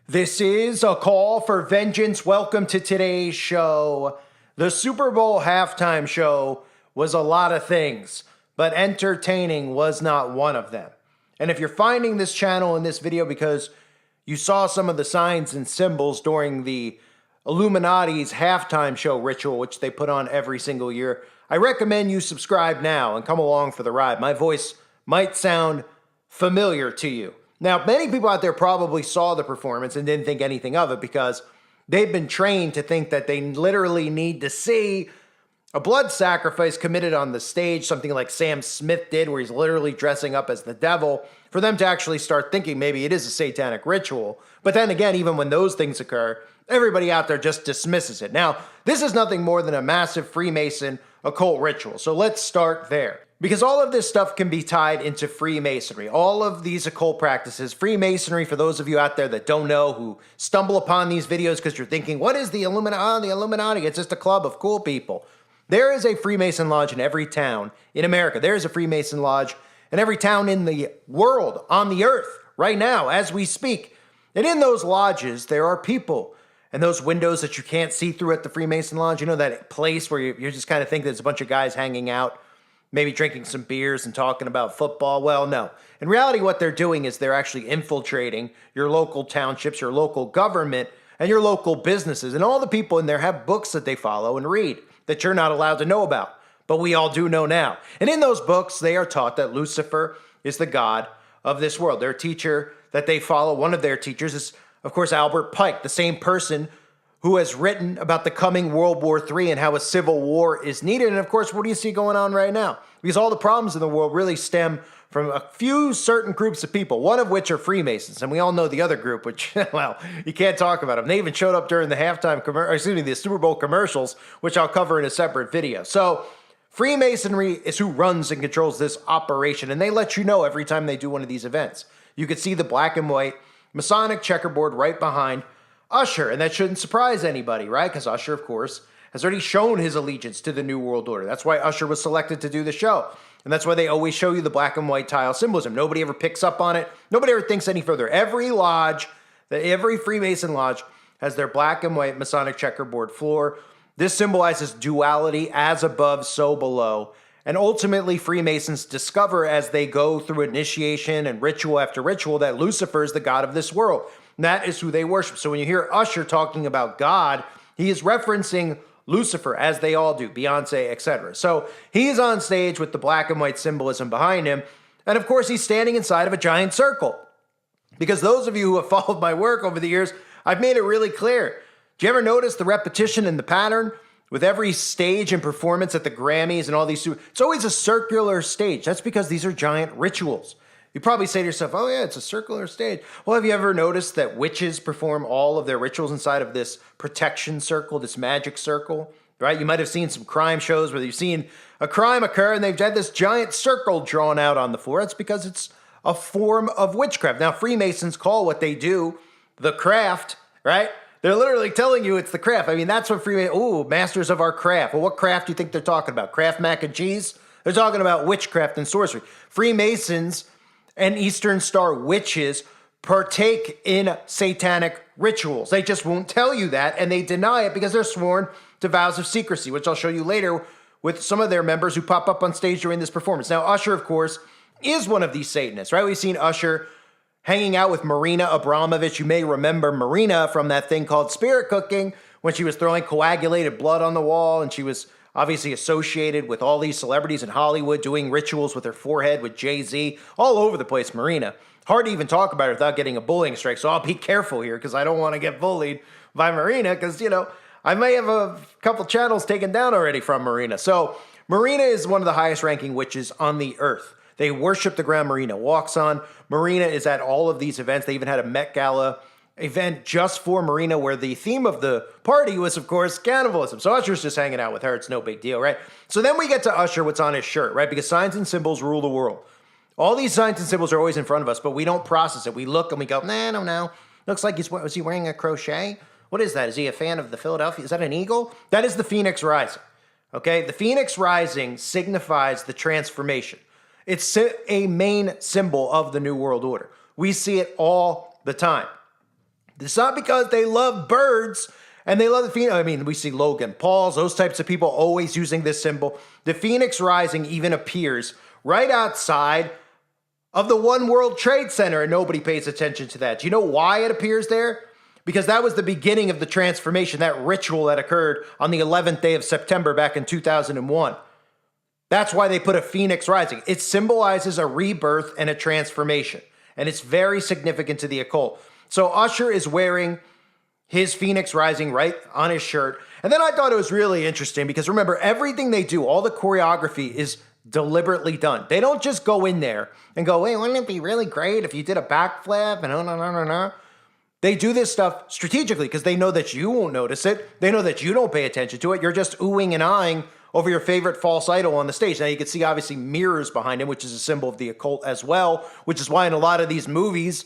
This is a call for vengeance. Welcome to today's show. The Super Bowl halftime show was a lot of things, but entertaining was not one of them. And if you're finding this channel in this video because you saw some of the signs and symbols during the Illuminati's halftime show ritual, which they put on every single year, I recommend you subscribe now and come along for the ride. My voice might sound familiar to you. Now, many people out there probably saw the performance and didn't think anything of it because they've been trained to think that they literally need to see a blood sacrifice committed on the stage, something like Sam Smith did, where he's literally dressing up as the devil, for them to actually start thinking maybe it is a satanic ritual. But then again, even when those things occur, everybody out there just dismisses it. Now, this is nothing more than a massive Freemason occult ritual. So let's start there. Because all of this stuff can be tied into Freemasonry. All of these occult practices, Freemasonry, for those of you out there that don't know, who stumble upon these videos because you're thinking, what is the Illuminati? Oh, the Illuminati, it's just a club of cool people. There is a Freemason lodge in every town in America. There is a Freemason lodge in every town in the world, on the earth, right now, as we speak. And in those lodges, there are people. And those windows that you can't see through at the Freemason lodge, you know, that place where you just kind of think there's a bunch of guys hanging out, maybe drinking some beers and talking about football. Well, no. In reality, what they're doing is they're actually infiltrating your local townships, your local government, and your local businesses. And all the people in there have books that they follow and read that you're not allowed to know about. But we all do know now. And in those books, they are taught that Lucifer is the god of this world. Their teacher that they follow, one of their teachers is, of course, Albert Pike, the same person who has written about the coming World War III and how a civil war is needed. And of course, what do you see going on right now? Because all the problems in the world really stem from a few certain groups of people, one of which are Freemasons. And we all know the other group, which, well, you can't talk about them. They even showed up during the the Super Bowl commercials, which I'll cover in a separate video. So Freemasonry is who runs and controls this operation. And they let you know every time they do one of these events. You could see the black and white Masonic checkerboard right behind Usher, and that shouldn't surprise anybody, right? Because Usher, of course, has already shown his allegiance to the New World Order. That's why Usher was selected to do the show. And that's why they always show you the black and white tile symbolism. Nobody ever picks up on it. Nobody ever thinks any further. Every lodge, every Freemason lodge has their black and white Masonic checkerboard floor. This symbolizes duality, as above, so below. And ultimately, Freemasons discover as they go through initiation and ritual after ritual that Lucifer is the god of this world. And that is who they worship. So when you hear Usher talking about God, he is referencing Lucifer, as they all do, Beyonce, etc. So he's on stage with the black and white symbolism behind him. And of course, he's standing inside of a giant circle. Because those of you who have followed my work over the years, I've made it really clear. Do you ever notice the repetition and the pattern? With every stage and performance at the Grammys and all these, it's always a circular stage. That's because these are giant rituals. You probably say to yourself, oh yeah, it's a circular stage. Well, have you ever noticed that witches perform all of their rituals inside of this protection circle, this magic circle, right? You might have seen some crime shows where you've seen a crime occur and they've had this giant circle drawn out on the floor. That's because it's a form of witchcraft. Now, Freemasons call what they do the craft, right? They're literally telling you it's the craft. I mean, that's what Freemasons, masters of our craft. Well, what craft do you think they're talking about? Kraft mac and cheese? They're talking about witchcraft and sorcery. Freemasons and Eastern Star witches partake in satanic rituals. They just won't tell you that, and they deny it because they're sworn to vows of secrecy, which I'll show you later with some of their members who pop up on stage during this performance. Now, Usher, of course, is one of these Satanists, right? We've seen Usher hanging out with Marina Abramovich. You may remember Marina from that thing called Spirit Cooking when she was throwing coagulated blood on the wall, and she was obviously associated with all these celebrities in Hollywood doing rituals with her forehead with Jay-Z, all over the place, Marina. Hard to even talk about her without getting a bullying strike, so I'll be careful here because I don't want to get bullied by Marina because, you know, I may have a couple channels taken down already from Marina. So Marina is one of the highest ranking witches on the earth. They worship the ground Marina walks on. Marina is at all of these events. They even had a Met Gala event just for Marina where the theme of the party was, of course, cannibalism. So Usher's just hanging out with her. It's no big deal, right? So then we get to Usher, what's on his shirt, right? Because signs and symbols rule the world. All these signs and symbols are always in front of us, but we don't process it. We look and we go, nah, no. Looks like was he wearing a crochet? What is that? Is he a fan of the Philadelphia? Is that an eagle? That is the Phoenix Rising, okay? The Phoenix Rising signifies the transformation. It's a main symbol of the New World Order. We see it all the time. It's not because they love birds and they love the phoenix. I mean, we see Logan Paul's, those types of people always using this symbol. The phoenix rising even appears right outside of the One World Trade Center, and nobody pays attention to that. Do you know why it appears there? Because that was the beginning of the transformation, that ritual that occurred on the 11th day of September back in 2001. That's why they put a phoenix rising. It symbolizes a rebirth and a transformation, and it's very significant to the occult. So Usher is wearing his phoenix rising right on his shirt. And then I thought it was really interesting because remember, everything they do, all the choreography is deliberately done. They don't just go in there and go, hey, wouldn't it be really great if you did a backflip and no. They do this stuff strategically because they know that you won't notice it. They know that you don't pay attention to it. You're just oohing and eyeing over your favorite false idol on the stage. Now you can see obviously mirrors behind him, which is a symbol of the occult as well, which is why in a lot of these movies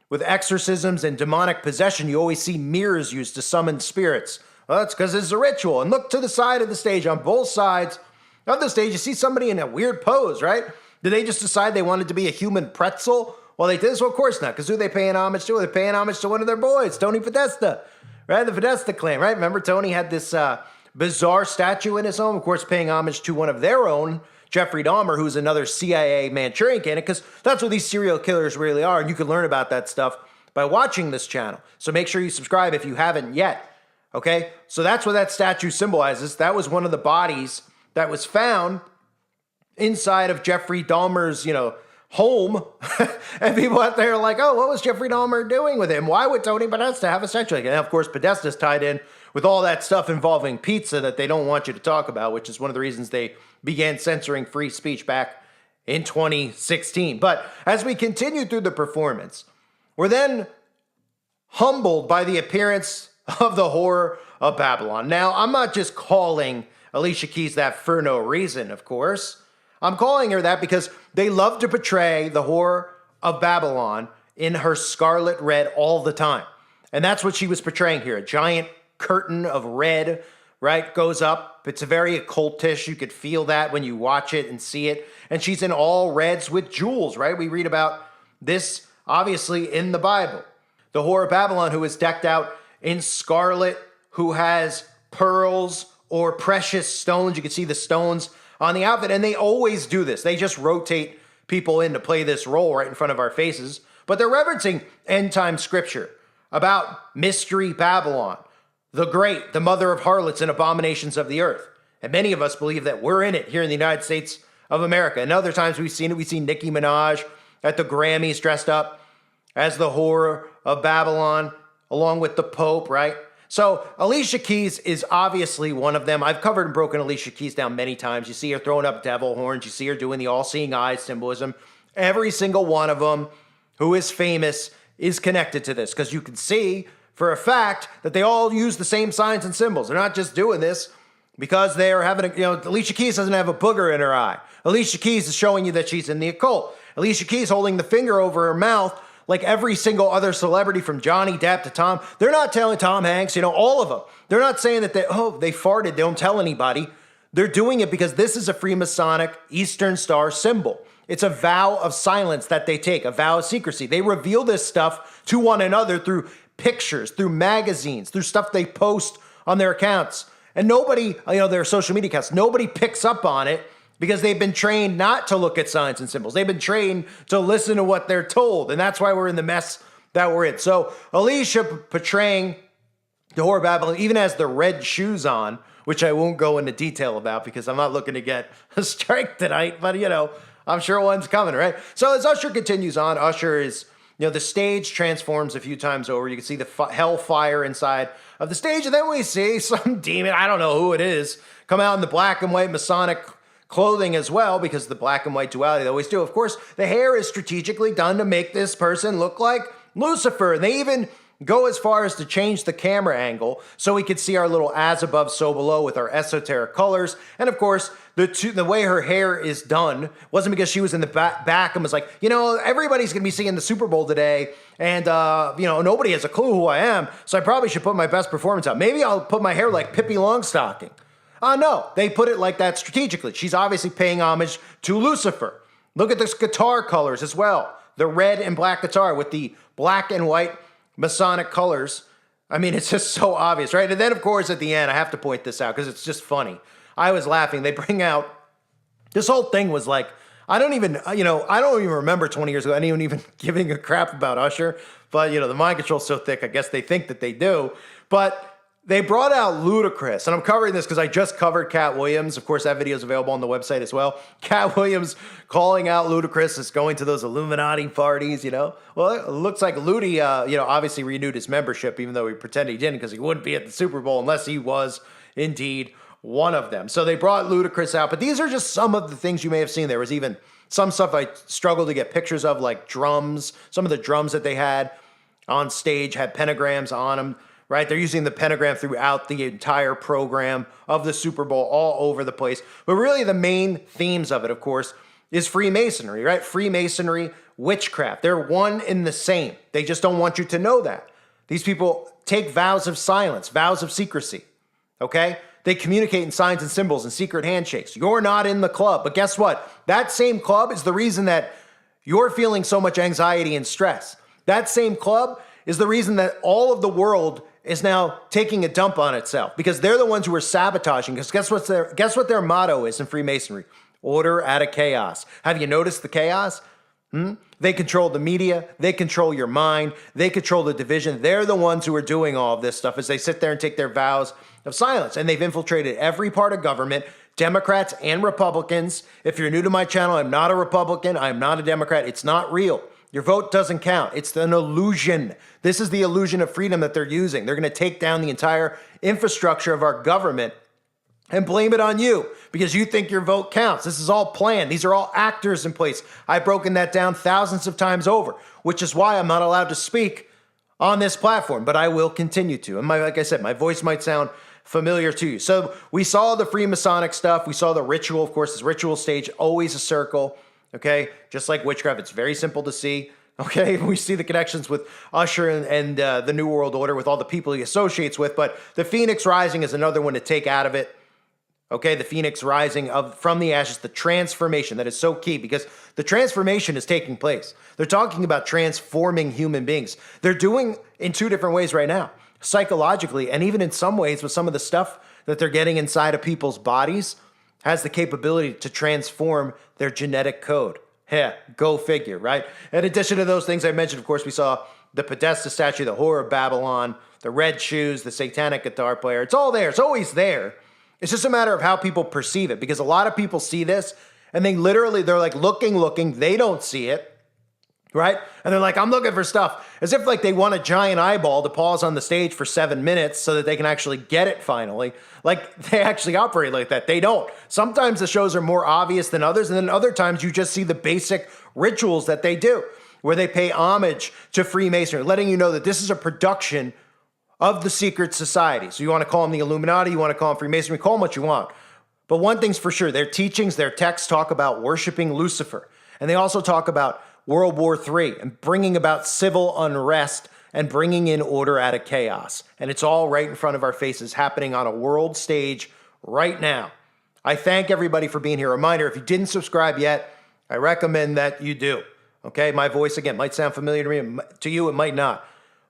with exorcisms and demonic possession, you always see mirrors used to summon spirits. Well, that's because it's a ritual. And look to the side of the stage. On both sides of the stage, you see somebody in a weird pose, right? Did they just decide they wanted to be a human pretzel? Well, they did this? Well, of course not, because who are they paying homage to? They're paying homage to one of their boys, Tony Podesta, right? The Podesta clan, right? Remember, Tony had this bizarre statue in his home, of course, paying homage to one of their own, Jeffrey Dahmer, who's another CIA Manchurian candidate, because that's what these serial killers really are, and you can learn about that stuff by watching this channel. So make sure you subscribe if you haven't yet, okay? So that's what that statue symbolizes. That was one of the bodies that was found inside of Jeffrey Dahmer's, home. And people out there are like, oh, what was Jeffrey Dahmer doing with him? Why would Tony Podesta have a statue like that? And of course, Podesta's tied in with all that stuff involving pizza that they don't want you to talk about, which is one of the reasons they began censoring free speech back in 2016. But as we continue through the performance, we're then humbled by the appearance of the Whore of Babylon. Now, I'm not just calling Alicia Keys that for no reason, of course. I'm calling her that because they love to portray the Whore of Babylon in her scarlet red all the time. And that's what she was portraying here. A giant curtain of red, right, goes up. It's very occultish. You could feel that when you watch it and see it. And she's in all reds with jewels, right? We read about this, obviously, in the Bible. The Whore of Babylon who is decked out in scarlet, who has pearls or precious stones. You can see the stones on the outfit, and they always do this. They just rotate people in to play this role right in front of our faces, but they're referencing end-time scripture about Mystery Babylon, the great, the mother of harlots and abominations of the earth. And many of us believe that we're in it here in the United States of America. And other times we've seen it. We've seen Nicki Minaj at the Grammys dressed up as the Whore of Babylon, along with the Pope, right? So Alicia Keys is obviously one of them. I've covered and broken Alicia Keys down many times. You see her throwing up devil horns. You see her doing the all-seeing eyes symbolism. Every single one of them who is famous is connected to this because you can see for a fact that they all use the same signs and symbols. They're not just doing this because they are having Alicia Keys doesn't have a booger in her eye. Alicia Keys is showing you that she's in the occult. Alicia Keys holding the finger over her mouth like every single other celebrity from Johnny Depp to Tom. They're not telling Tom Hanks, all of them. They're not saying that they farted, they don't tell anybody. They're doing it because this is a Freemasonic Eastern Star symbol. It's a vow of silence that they take, a vow of secrecy. They reveal this stuff to one another through pictures, through magazines, through stuff they post on their accounts. And nobody, their social media accounts, nobody picks up on it because they've been trained not to look at signs and symbols. They've been trained to listen to what they're told. And that's why we're in the mess that we're in. So Alicia portraying the Whore of Babylon, even has the red shoes on, which I won't go into detail about because I'm not looking to get a strike tonight. But, I'm sure one's coming, right? So as Usher continues on, Usher is, the stage transforms a few times over. You can see the hellfire inside of the stage. And then we see some demon, I don't know who it is, come out in the black and white Masonic clothing as well, because the black and white duality they always do. Of course, the hair is strategically done to make this person look like Lucifer. And they even go as far as to change the camera angle so we could see our little as above, so below with our esoteric colors. And of course, the way her hair is done wasn't because she was in the back and was like, everybody's going to be seeing the Super Bowl today. And, nobody has a clue who I am. So I probably should put my best performance out. Maybe I'll put my hair like Pippi Longstocking. No, they put it like that strategically. She's obviously paying homage to Lucifer. Look at this guitar colors as well. The red and black guitar with the black and white Masonic colors. I mean, it's just so obvious, right? And then, of course, at the end, I have to point this out because it's just funny. I was laughing. They bring out, this whole thing was like, I don't even remember 20 years ago anyone even giving a crap about Usher. But, the mind control's so thick, I guess they think that they do. But they brought out Ludacris, and I'm covering this because I just covered Cat Williams. Of course, that video is available on the website as well. Cat Williams calling out Ludacris as going to those Illuminati parties, Well, it looks like Ludi, obviously renewed his membership, even though he pretended he didn't because he wouldn't be at the Super Bowl unless he was indeed one of them. So they brought Ludacris out, but these are just some of the things you may have seen. There was even some stuff I struggled to get pictures of, like drums. Some of the drums that they had on stage had pentagrams on them. Right? They're using the pentagram throughout the entire program of the Super Bowl all over the place. But really the main themes of it, of course, is Freemasonry, right? Freemasonry, witchcraft. They're one and the same. They just don't want you to know that. These people take vows of silence, vows of secrecy, okay? They communicate in signs and symbols and secret handshakes. You're not in the club. But guess what? That same club is the reason that you're feeling so much anxiety and stress. That same club is the reason that all of the world is now taking a dump on itself because they're the ones who are sabotaging. Because guess what their motto is in Freemasonry? Order out of chaos. Have you noticed the chaos? They control the media. They control your mind. They control the division. They're the ones who are doing all of this stuff as they sit there and take their vows of silence. And they've infiltrated every part of government, Democrats and Republicans. If you're new to my channel, I'm not a Republican. I'm not a Democrat. It's not real. Your vote doesn't count. It's an illusion. This is the illusion of freedom that they're using. They're going to take down the entire infrastructure of our government and blame it on you because you think your vote counts. This is all planned. These are all actors in place. I've broken that down thousands of times over, which is why I'm not allowed to speak on this platform, but I will continue to. And like I said, my voice might sound familiar to you. So we saw the Freemasonic stuff. We saw the ritual, of course, this ritual stage, always a circle. Okay, just like witchcraft, it's very simple to see. Okay, we see the connections with Usher and the New World Order with all the people he associates with, but the Phoenix Rising is another one to take out of it. Okay, the Phoenix Rising from the ashes, the transformation that is so key because the transformation is taking place. They're talking about transforming human beings. They're doing in two different ways right now, psychologically, and even in some ways with some of the stuff that they're getting inside of people's bodies has the capability to transform their genetic code. Yeah, go figure, right? In addition to those things I mentioned, of course, we saw the Podesta statue, the Whore of Babylon, the red shoes, the satanic guitar player. It's all there. It's always there. It's just a matter of how people perceive it because a lot of people see this and they're like looking. They don't see it. Right? And they're like, I'm looking for stuff. As if like they want a giant eyeball to pause on the stage for 7 minutes so that they can actually get it finally. Like they actually operate like that. They don't. Sometimes the shows are more obvious than others. And then other times you just see the basic rituals that they do where they pay homage to Freemasonry, letting you know that this is a production of the secret society. So you want to call them the Illuminati, you want to call them Freemasonry, call them what you want. But one thing's for sure, their teachings, their texts talk about worshiping Lucifer. And they also talk about World War III and bringing about civil unrest and bringing in order out of chaos. And it's all right in front of our faces happening on a world stage right now. I thank everybody for being here. Reminder, if you didn't subscribe yet, I recommend that you do. Okay, my voice, again, might sound familiar to me. To you, it might not.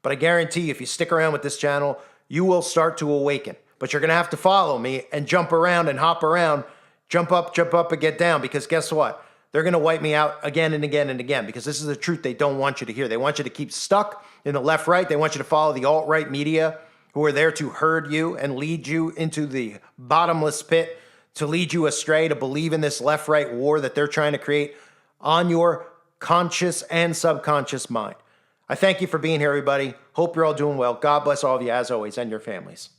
But I guarantee you, if you stick around with this channel, you will start to awaken. But you're going to have to follow me and jump around and hop around, jump up and get down. Because guess what? They're going to wipe me out again and again and again because this is the truth they don't want you to hear. They want you to keep stuck in the left-right. They want you to follow the alt-right media who are there to herd you and lead you into the bottomless pit, to lead you astray, to believe in this left-right war that they're trying to create on your conscious and subconscious mind. I thank you for being here, everybody. Hope you're all doing well. God bless all of you, as always, and your families.